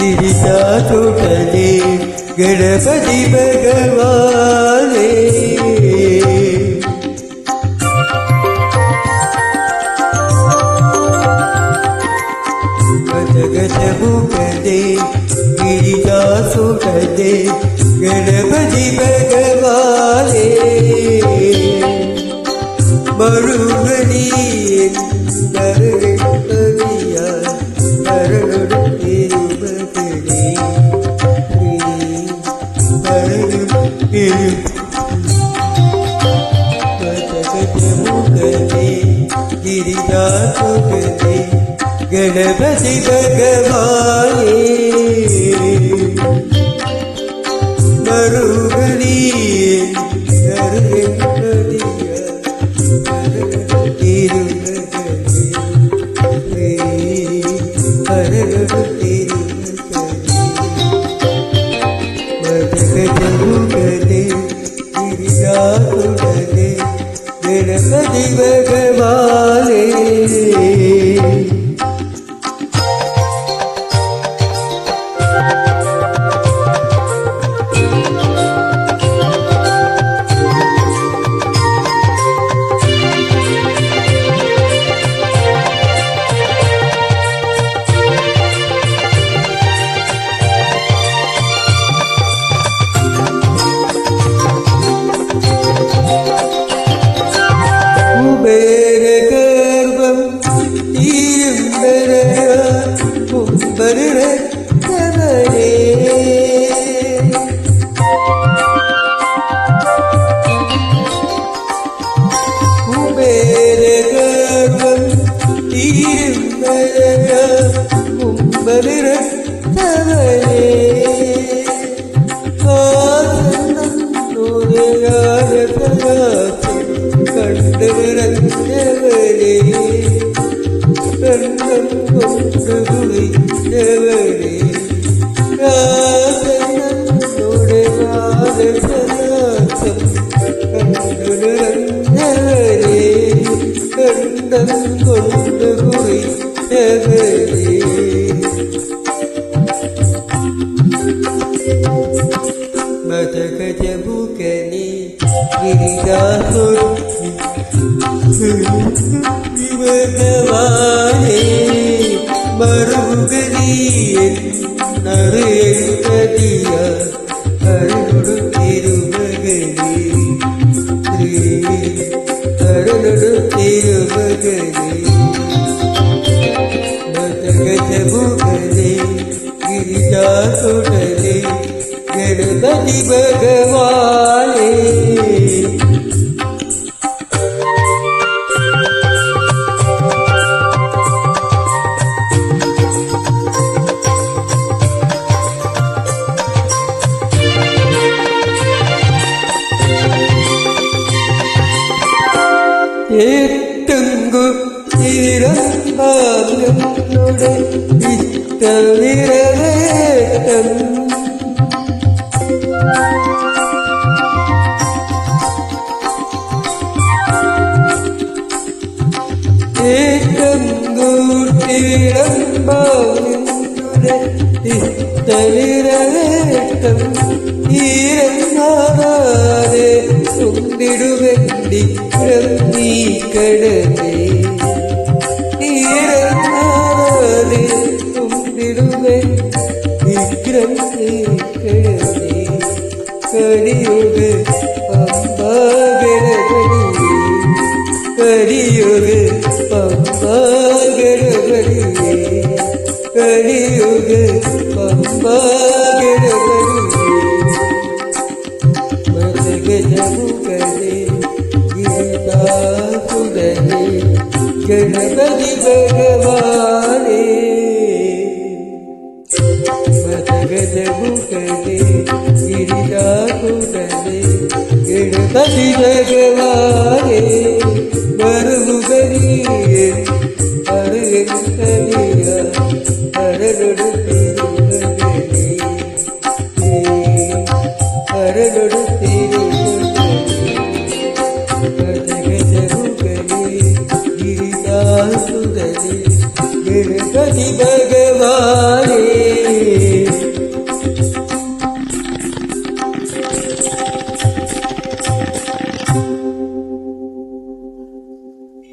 गिरिजातुटले गणपति भगवाने गज गज मुखदे गिरिजातुटले गणपति भगवाने मरुगनी नरकरिया नरनुडे गिरिजातुटले गणपति भगवाने मरुगनी नरकरिया गणपति भगवाने मेरे गर्भम कुंभरे मेरे गर्भम कुंभरे കണ്ടവരഞ്ഞവരെ കണ്ണം കൊണ്ട് കുളിച്ചവരെ കാതനോടെ കാലസനാസം കണ്ടവരഞ്ഞവരെ കണ്ണം കൊണ്ട് കുളിച്ചവരെ മതഗജമുഖനെ ഭഗവാനെ മറുകരീയൻ നരേകതിയ കരുണു തിരുമകനെ കരുണു തിരുമകനെ മതഗജമുഖനെ गिरिजातुटले गणपति भगवाने ഏറ്റുങ്കു തിരമ്പാലുടെ ഇഷ്ടവിരവേട്ടം ഏറ്റുങ്കു തിരമ്പാലുടെ ഇഷ്ടവിരവേട്ടം ഈരങ്ങാതെ തുണ്ടിടുവെണ്ടി നീക്കടലേ ഈരങ്ങാതെ തുണ്ടിടുവെ വിക്രം നീക്കടലേ കലിയുഗ പമ്പാഗണപതിയേ കലിയുഗ പമ്പാഗണപതിയേ കലിയുഗ പമ്പാഗണപതിയേ ഗജമുഖനെ गिरिजातुटले गणपति भगवाने गजमुखने गिरिजातुटले गणपति भगवाने मरुगरीये अरगलिया अरगडु तिरुमगने अरगडु